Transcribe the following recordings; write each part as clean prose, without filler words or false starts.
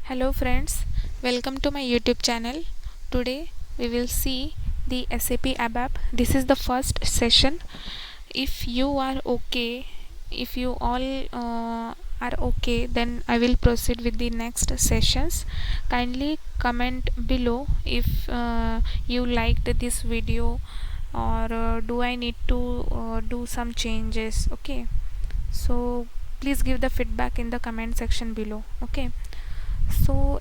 Hello friends, welcome to my YouTube channel. Today we will see the SAP ABAP. This is the first session. If you are okay, if you all are okay, then I will proceed with the next sessions. Kindly comment below if you liked this video, or do I need to do some changes. Okay, so please give the feedback in the comment section below. Okay, so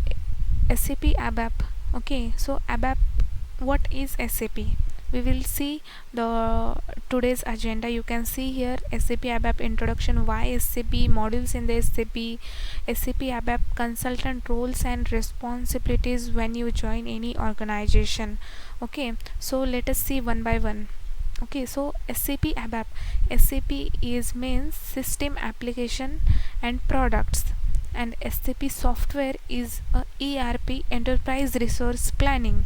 SAP ABAP. Okay, so ABAP, what is SAP? We will see the today's agenda. You can see here SAP ABAP introduction, why SAP, modules in the SAP ABAP, consultant roles and responsibilities when you join any organization. Okay, so let us see one by one. Okay, so SAP ABAP. SAP is means system application and products, and SAP software is a ERP, enterprise resource planning.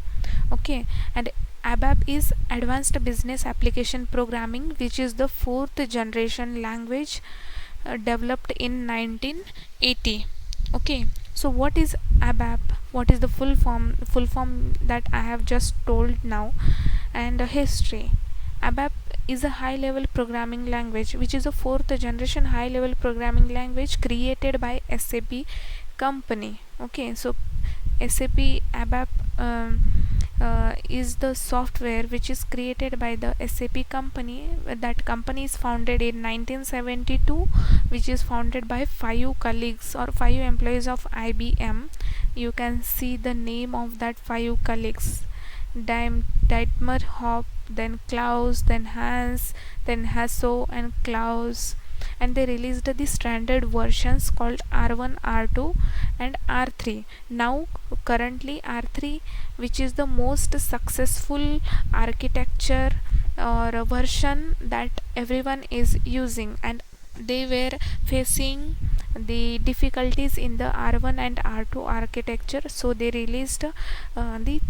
Okay, and ABAP is advanced business application programming, which is the fourth generation language developed in 1980. Okay, so what is ABAP? What is the full form that I have just told now? And history. ABAP is a high level programming language, which is a fourth generation high level programming language created by SAP company. Okay, so SAP ABAP is the software which is created by the SAP company. That company is founded in 1972, which is founded by 5 colleagues or 5 employees of IBM. You can see the name of that 5 colleagues: Dietmar Hopp, then Klaus, then Hans, then Hasso and Klaus. And they released the standard versions called R1, R2 and R3. Now currently R3, which is the most successful architecture or a version that everyone is using, and they were facing the difficulties in the R1 and R2 architecture, so they released the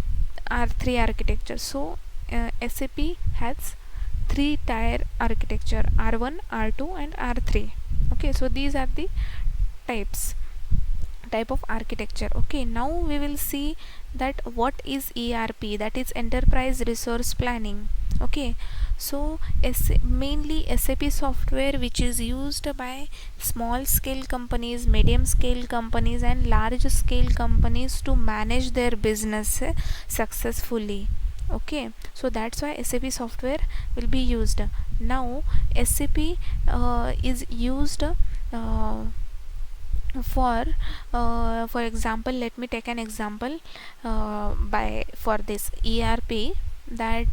R3 architecture. So SAP has three tier architecture: R1, R2 and R3. Okay, so these are the types type of architecture. Okay, now we will see that what is ERP, that is enterprise resource planning. Okay, so mainly SAP software which is used by small scale companies, medium scale companies and large scale companies to manage their business successfully. Okay, so that's why SAP software will be used. Now SAP is used for example, let me take an example by for this ERP, that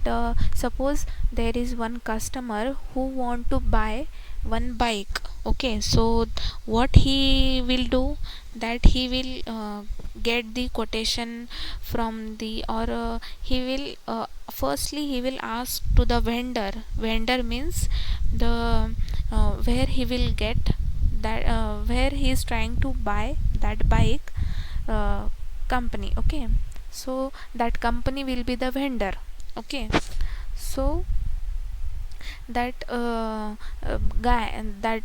suppose there is one customer who want to buy one bike. Okay, so what he will do, that he will get the quotation from the, or he will firstly he will ask to the vendor means the where he will get that where he is trying to buy that bike uh, company. Okay, so that company will be the vendor. Okay, so that guy and that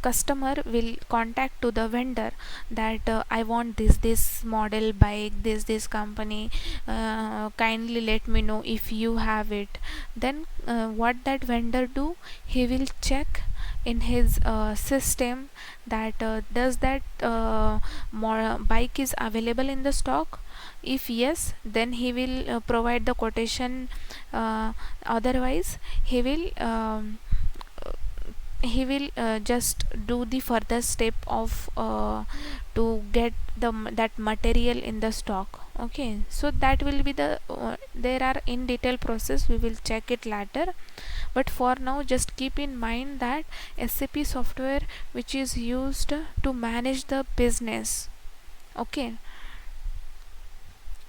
customer will contact to the vendor that I want this model bike, this company, kindly let me know if you have it. Then what that vendor do, he will check in his system that does that bike is available in the stock. If yes, then he will provide the quotation. Otherwise he will just do the further step of to get that material in the stock. Okay, so that will be the there are in detail process, we will check it later. But for now, just keep in mind that SAP software which is used to manage the business. Okay,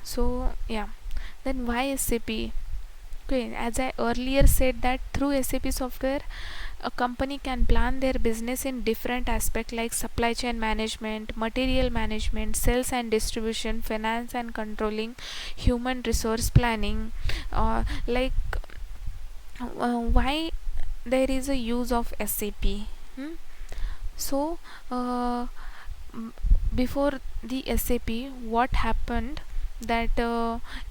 so yeah, then why SAP? Okay, as I earlier said that through SAP software a company can plan their business in different aspects like supply chain management, material management, sales and distribution, finance and controlling, human resource planning. Like why there is a use of SAP? Hmm? So before the SAP, what happened that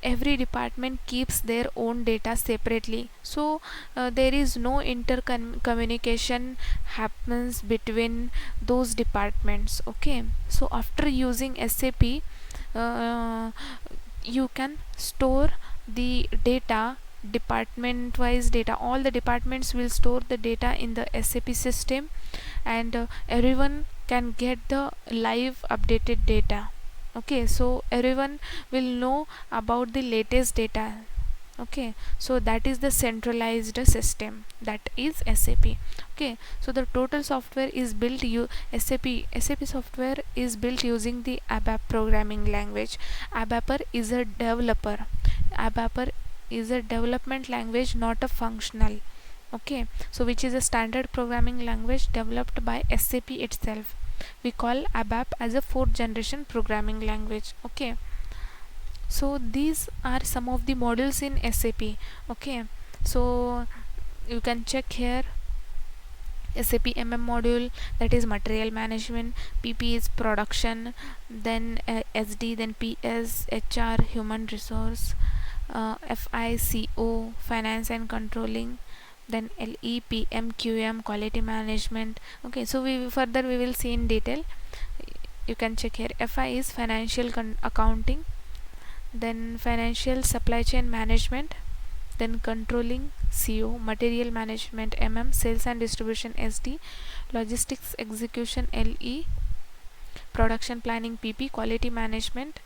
every department keeps their own data separately, so there is no intercommunication happens between those departments. Okay, so after using SAP, uh, you can store the data, department wise data. All the departments will store the data in the SAP system, and everyone can get the live updated data. Okay, so everyone will know about the latest data. Okay, so that is the centralized system, that is SAP. Okay, so the total software is built SAP software is built using the ABAP programming language. ABAPer is a developer. ABAPer is a development language, not a functional. Okay, so which is a standard programming language developed by SAP itself. We call ABAP as a fourth generation programming language. Okay, so these are some of the modules in SAP. Okay, so you can check here. SAP module, that is material management, PP is production, then SD, then PS HR human resource, FICO finance and controlling, then LEPM QM quality management. Okay, so we will see in detail. You can check here. FI is financial accounting, then financial supply chain management, then controlling CO, material management sales and distribution SD, logistics execution LE, production planning PP, quality management.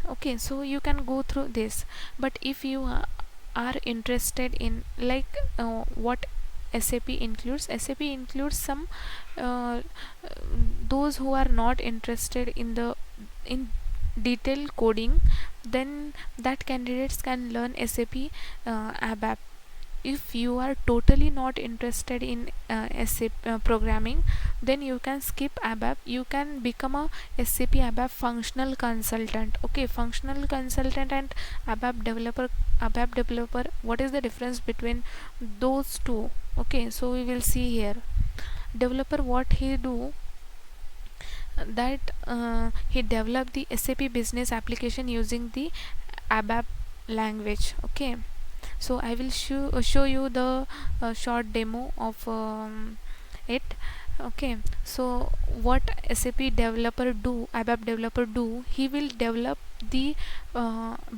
Okay, so you can go through this, but if you are interested in like what SAP includes, SAP includes some uh, those who are not interested in detailed coding, then that candidates can learn SAP ABAP. If you are totally not interested in SAP programming, then you can skip ABAP. You can become a SAP ABAP functional consultant. Okay, functional consultant and ABAP developer. ABAP developer, what is the difference between those two? Okay, so we will see here. Developer, what he do, that he developed the SAP business application using the ABAP language. Okay, so I will show you the short demo of it. Okay, so what SAP developer do, ABAP developer do, he will develop the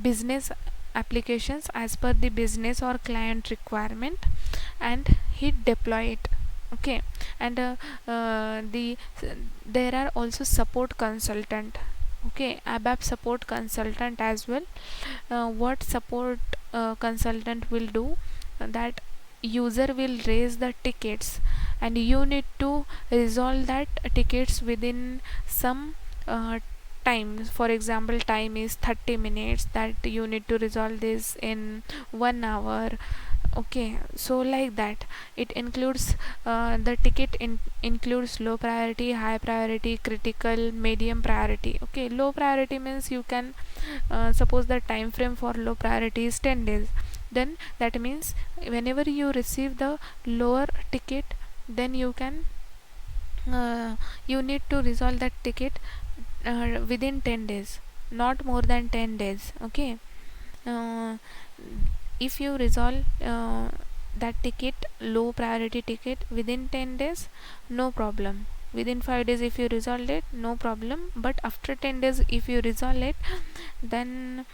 business applications as per the business or client requirement, and he deploy it. Okay, and there are also support consultant. Okay, ABAP support consultant as well. What support consultant will do, that user will raise the tickets, and you need to resolve that tickets within some time. For example, time is 30 minutes, that you need to resolve this in 1 hour. Okay, so like that it includes the ticket includes low priority, high priority, critical, medium priority. Okay, low priority means you can suppose the time frame for low priority is 10 days, then that means whenever you receive the lower ticket, then you can you need to resolve that ticket within 10 days, not more than 10 days. Okay, uh, if you resolve that ticket, low priority ticket, within 10 days, no problem. Within 5 days if you resolve it, no problem, but after 10 days if you resolve it, then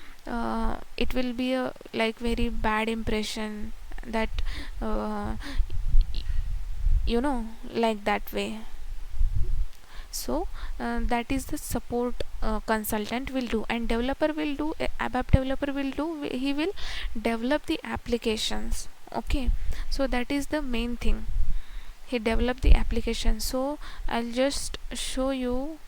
it will be a like very bad impression, that uh, you know, like that way. So that is the support consultant will do, and developer will do, ABAP developer will do, he will develop the applications. Okay, so that is the main thing, he developed the application. So I'll just show you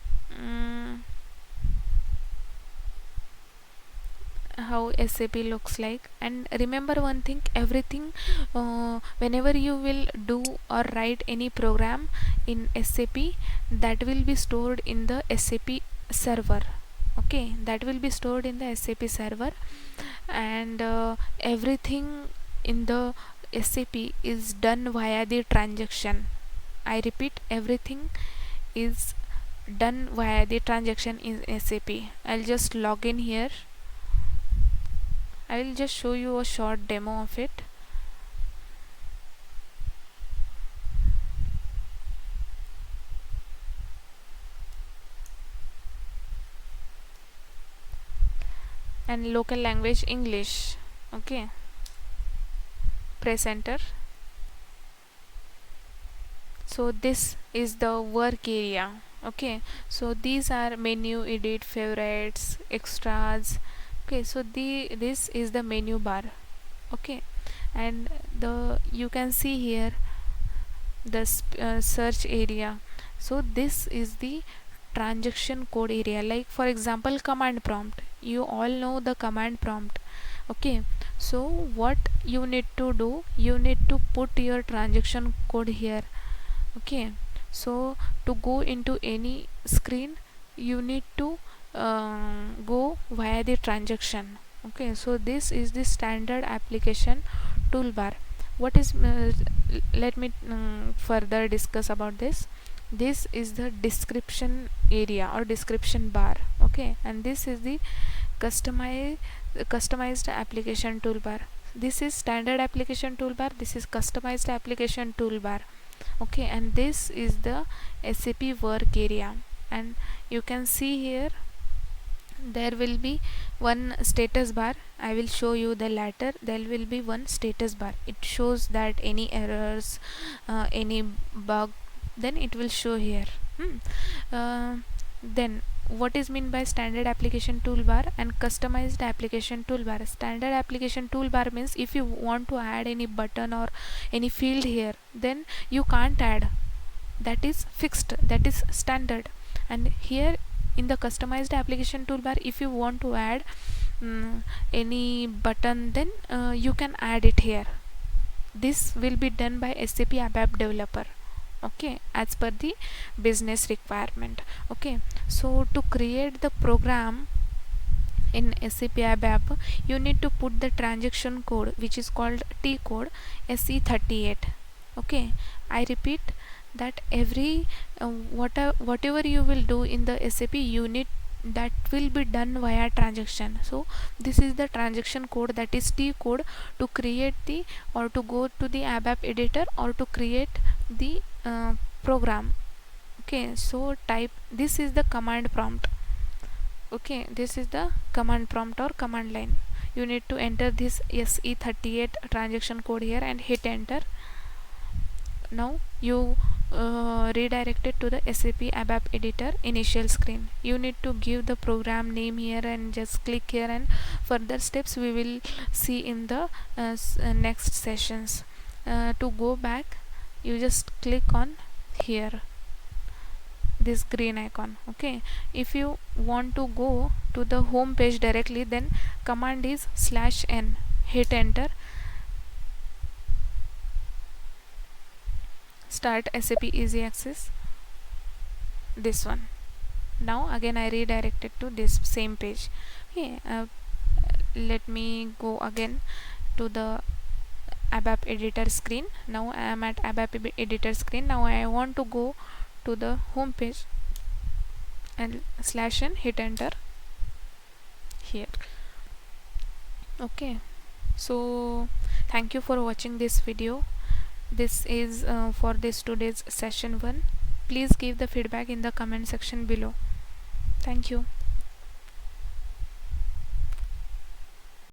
how SAP looks like. And remember one thing, everything whenever you will do or write any program in SAP, that will be stored in the SAP server. Okay, that will be stored in the SAP server, and everything in the SAP is done via the transaction. I repeat, everything is done via the transaction in SAP. I'll just log in here. I will just show you a short demo of it. And local language English. Okay, press enter. So this is the work area. Okay, so these are menu, edit, favorites, extras. Okay, so this is the menu bar. Okay, and you can see here the search area. So this is the transaction code area. Like for example, command prompt, you all know the command prompt. Okay, so what you need to do, you need to put your transaction code here. Okay, so to go into any screen, you need to go via the transaction. Okay, so this is the standard application toolbar. What is let me further discuss about this. This is the description area or description bar. Okay, and this is the customized application toolbar. This is standard application toolbar, this is customized application toolbar. Okay, and this is the SAP work area, and you can see here there will be one status bar. I will show you the latter. There will be one status bar. It shows that any errors, any bug, then it will show here. Then what is mean by standard application toolbar and customized application toolbar? Standard application toolbar means if you want to add any button or any field here, then you can't add. That is fixed, that is standard. And here in the customized application toolbar, if you want to add any button, then you can add it here. This will be done by SAP ABAP developer. Okay, as per the business requirement. Okay, so to create the program in SAP ABAP, you need to put the transaction code, which is called T code SE38. Okay, I repeat that every whatever you will do in the SAP unit, that will be done via transaction. So this is the transaction code, that is T code, to create the or to go to the ABAP editor or to create the program. Okay, so type, this is the command prompt. Okay, this is the command prompt or command line. You need to enter this SE38 transaction code here and hit enter. Now you redirected to the SAP ABAP editor initial screen. You need to give the program name here and just click here, and further steps we will see in the next sessions. To go back, you just click on here this green icon. Okay, if you want to go to the home page directly, then command is /n, hit enter. Start SAP Easy Access, this one. Now again I redirected to this same page. Okay, let me go again to the ABAP editor screen. Now I am at ABAP editor screen. Now I want to go to the home page and /n, hit enter here. Okay, so thank you for watching this video. This is for this today's session 1. Please give the feedback in the comment section below. Thank you.